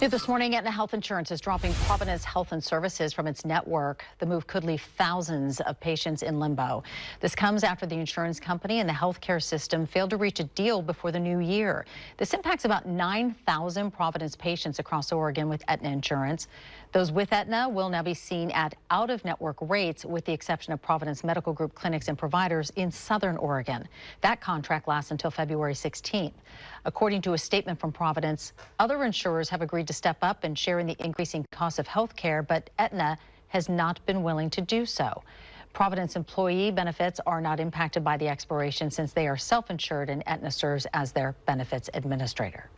New this morning, Aetna Health Insurance is dropping Providence Health Services from its network. The move could leave thousands of patients in limbo. This comes after the insurance company and the healthcare system failed to reach a deal before the new year. This impacts about 9,000 Providence patients across Oregon with Aetna Insurance. Those with Aetna will now be seen at out-of-network rates, with the exception of Providence Medical Group clinics and providers in Southern Oregon. That contract lasts until February 16th. According to a statement from Providence, other insurers have agreed to step up and share in the increasing cost of health care, but Aetna has not been willing to do so. Providence employee benefits are not impacted by the expiration since they are self-insured and Aetna serves as their benefits administrator.